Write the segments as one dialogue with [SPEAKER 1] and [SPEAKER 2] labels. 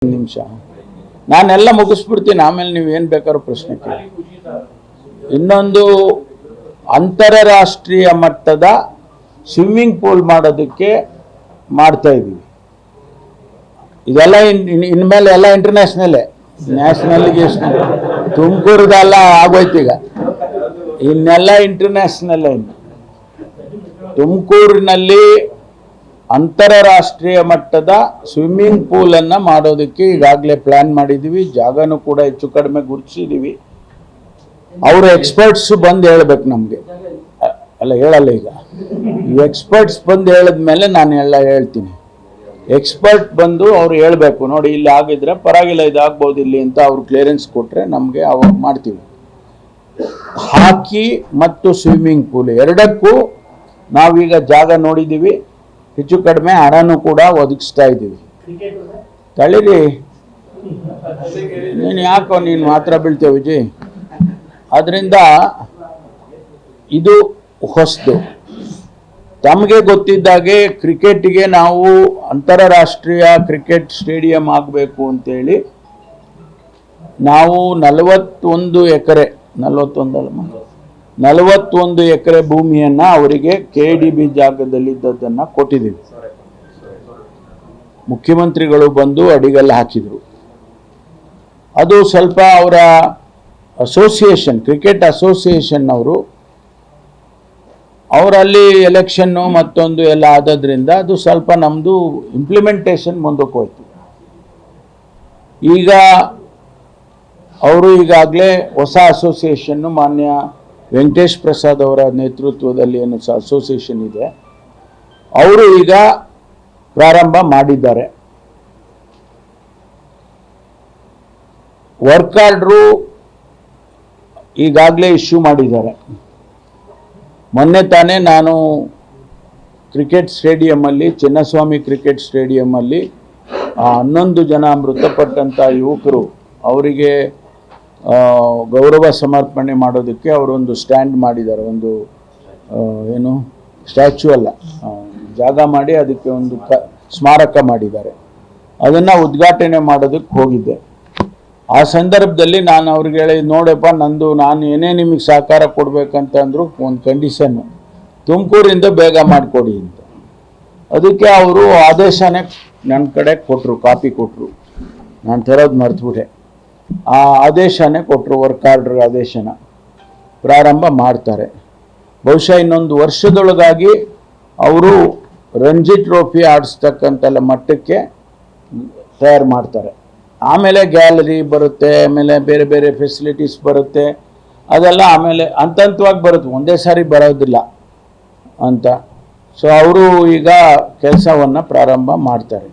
[SPEAKER 1] ನಿಮಿಷ ನಾನೆಲ್ಲ ಮುಗಿಸ್ಬಿಡ್ತೀನಿ, ಆಮೇಲೆ ನೀವು ಏನು ಬೇಕಾದ್ರೂ ಪ್ರಶ್ನೆ ಕೇಳಿ. ಇನ್ನೊಂದು ಅಂತಾರಾಷ್ಟ್ರೀಯ ಮಟ್ಟದ ಸ್ವಿಮ್ಮಿಂಗ್ ಪೂಲ್ ಮಾಡೋದಕ್ಕೆ ಮಾಡ್ತಾ ಇದ್ದೀವಿ. ಇದೆಲ್ಲ ಇನ್ಮೇಲೆ ಎಲ್ಲ ಇಂಟರ್ನ್ಯಾಷನಲ್ಲೇ, ನ್ಯಾಷನಲ್ಗೆ ತುಮಕೂರಿಗೆಲ್ಲ ಆಗೋಯ್ತೀಗ, ಇನ್ನೆಲ್ಲ ಇಂಟರ್ನ್ಯಾಷನಲ್ಲೇ. ತುಮಕೂರಿನಲ್ಲಿ ಅಂತಾರಾಷ್ಟ್ರೀಯ ಮಟ್ಟದ ಸ್ವಿಮ್ಮಿಂಗ್ ಪೂಲನ್ನು ಮಾಡೋದಕ್ಕೆ ಈಗಾಗಲೇ ಪ್ಲ್ಯಾನ್ ಮಾಡಿದ್ದೀವಿ. ಜಾಗನೂ ಕೂಡ ಹೆಚ್ಚು ಕಡಿಮೆ ಗುರುತಿಸಿದ್ದೀವಿ. ಅವರು ಎಕ್ಸ್ಪರ್ಟ್ಸ್ ಬಂದು ಹೇಳ್ಬೇಕು ನಮಗೆ, ಅಲ್ಲ ಹೇಳಲ್ಲ, ಈಗ ಎಕ್ಸ್ಪರ್ಟ್ಸ್ ಬಂದು ಹೇಳಿದ್ಮೇಲೆ ನಾನು ಎಲ್ಲ ಹೇಳ್ತೀನಿ. ಎಕ್ಸ್ಪರ್ಟ್ ಬಂದು ಅವ್ರು ಹೇಳಬೇಕು, ನೋಡಿ ಇಲ್ಲಿ ಆಗಿದ್ರೆ ಪರವಾಗಿಲ್ಲ, ಇದಾಗ್ಬೋದು ಇಲ್ಲಿ ಅಂತ ಅವ್ರು ಕ್ಲಿಯರೆನ್ಸ್ ಕೊಟ್ಟರೆ ನಮಗೆ ಅವಾಗ ಮಾಡ್ತೀವಿ. ಹಾಕಿ ಮತ್ತು ಸ್ವಿಮ್ಮಿಂಗ್ ಪೂಲ್ ಎರಡಕ್ಕೂ ನಾವೀಗ ಜಾಗ ನೋಡಿದ್ದೀವಿ, ಹೆಚ್ಚು ಕಡಿಮೆ ಹಣನೂ ಕೂಡ ಒದಗಿಸ್ತಾ ಇದ್ದೀವಿ. ತಳೀರಿ, ನೀನು ಯಾಕೋ ನೀನು ಮಾತ್ರ ಬೀಳ್ತೇವೆ ವಿಜಯ್. ಅದರಿಂದ ಇದು ಹೊಸದು. ತಮಗೆ ಗೊತ್ತಿದ್ದಾಗೆ ಕ್ರಿಕೆಟ್ಗೆ ನಾವು ಅಂತಾರಾಷ್ಟ್ರೀಯ ಕ್ರಿಕೆಟ್ ಸ್ಟೇಡಿಯಂ ಆಗಬೇಕು ಅಂತೇಳಿ ನಾವು 41 ಎಕರೆ 41 ಎಕರೆ ಭೂಮಿಯನ್ನು ಅವರಿಗೆ KDB ಜಾಗದಲ್ಲಿದ್ದದ್ದನ್ನು ಕೊಟ್ಟಿದ್ದೀವಿ. ಮುಖ್ಯಮಂತ್ರಿಗಳು ಬಂದು ಅಡಿಗೆಲ್ಲ ಹಾಕಿದರು. ಅದು ಸ್ವಲ್ಪ ಅವರ ಅಸೋಸಿಯೇಷನ್, ಕ್ರಿಕೆಟ್ ಅಸೋಸಿಯೇಷನ್ ಅವರಲ್ಲಿ ಎಲೆಕ್ಷನ್ನು ಮತ್ತೊಂದು ಎಲ್ಲ ಆದದ್ರಿಂದ ಅದು ಸ್ವಲ್ಪ ನಮ್ಮದು ಇಂಪ್ಲಿಮೆಂಟೇಷನ್ ಮುಂದಕ್ಕೆ ಹೋಯ್ತು. ಈಗ ಅವರು ಈಗಾಗಲೇ ಹೊಸ ಅಸೋಸಿಯೇಷನ್ನು ಮಾನ್ಯ ವೆಂಕಟೇಶ್ ಪ್ರಸಾದ್ ಅವರ ನೇತೃತ್ವದಲ್ಲಿ ಏನು ಅಸೋಸಿಯೇಷನ್ ಇದೆ, ಅವರು ಈಗ ಪ್ರಾರಂಭ ಮಾಡಿದ್ದಾರೆ. ವರ್ಕ್ ಆರ್ಡ್ರು ಈಗಾಗಲೇ ಇಶ್ಯೂ ಮಾಡಿದ್ದಾರೆ. ಮೊನ್ನೆ ತಾನೇ ನಾನು ಕ್ರಿಕೆಟ್ ಸ್ಟೇಡಿಯಮ್ಮಲ್ಲಿ, ಚಿನ್ನಸ್ವಾಮಿ ಕ್ರಿಕೆಟ್ ಸ್ಟೇಡಿಯಮ್ಮಲ್ಲಿ 11 ಜನ ಮೃತಪಟ್ಟಂಥ ಯುವಕರು ಅವರಿಗೆ ಗೌರವ ಸಮರ್ಪಣೆ ಮಾಡೋದಕ್ಕೆ ಅವರೊಂದು ಸ್ಟ್ಯಾಂಡ್ ಮಾಡಿದ್ದಾರೆ. ಒಂದು ಏನು ಸ್ಟ್ಯಾಚ್ಯೂ ಅಲ್ಲ, ಜಾಗ ಮಾಡಿ ಅದಕ್ಕೆ ಒಂದು ಸ್ಮಾರಕ ಮಾಡಿದ್ದಾರೆ. ಅದನ್ನು ಉದ್ಘಾಟನೆ ಮಾಡೋದಕ್ಕೆ ಹೋಗಿದ್ದೆ. ಆ ಸಂದರ್ಭದಲ್ಲಿ ನಾನು ಅವ್ರಿಗೆ ಹೇಳಿ, ನೋಡಪ್ಪ ನಾನು ಏನೇ ನಿಮಗೆ ಸಹಕಾರ ಕೊಡಬೇಕಂತ ಅಂದರು, ಒಂದು ಕಂಡೀಷನ್ನು ತುಮಕೂರಿಂದ ಬೇಗ ಮಾಡಿಕೊಡಿ ಅಂತ. ಅದಕ್ಕೆ ಅವರು ಆದೇಶನೇ ನನ್ನ ಕಡೆ ಕೊಟ್ಟರು, ಕಾಪಿ ಕೊಟ್ಟರು. ನಾನು ತರೋದು ಮರ್ತುಬಿಟ್ಟೆ. ಆ ಆದೇಶನೇ ಕೊಟ್ಟರು, ವರ್ಕ್ ಆರ್ಡರ್ ಆದೇಶನ ಪ್ರಾರಂಭ ಮಾಡ್ತಾರೆ. ಬಹುಶಃ ಇನ್ನೊಂದು ವರ್ಷದೊಳಗಾಗಿ ಅವರು ರಂಜಿ ಟ್ರೋಫಿ ಆಡಿಸ್ತಕ್ಕಂತೆಲ್ಲ ಮಟ್ಟಕ್ಕೆ ತಯಾರು ಮಾಡ್ತಾರೆ. ಆಮೇಲೆ ಗ್ಯಾಲರಿ ಬರುತ್ತೆ, ಆಮೇಲೆ ಬೇರೆ ಬೇರೆ ಫೆಸಿಲಿಟೀಸ್ ಬರುತ್ತೆ, ಅದೆಲ್ಲ ಆಮೇಲೆ ಹಂತವಾಗಿ ಬರುತ್ತೆ, ಒಂದೇ ಸಾರಿ ಬರೋದಿಲ್ಲ ಅಂತ. ಸೊ ಅವರು ಈಗ ಕೆಲಸವನ್ನು ಪ್ರಾರಂಭ ಮಾಡ್ತಾರೆ.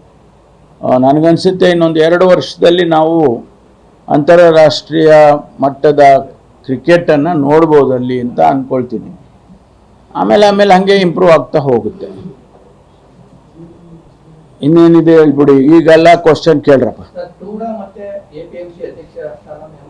[SPEAKER 1] ನನಗನ್ಸುತ್ತೆ ಇನ್ನೊಂದು 2 ವರ್ಷದಲ್ಲಿ ನಾವು ಅಂತಾರಾಷ್ಟ್ರೀಯ ಮಟ್ಟದ ಕ್ರಿಕೆಟನ್ನು ನೋಡ್ಬೋದು ಅಲ್ಲಿ ಅಂತ ಅಂದ್ಕೊಳ್ತೀನಿ. ಆಮೇಲೆ ಹಾಗೆ ಇಂಪ್ರೂವ್ ಆಗ್ತಾ ಹೋಗುತ್ತೆ. ಇನ್ನೇನಿದೆ ಹೇಳ್ಬಿಡಿ, ಈಗೆಲ್ಲ ಕ್ವಶನ್ ಕೇಳ್ರಪ್ಪ.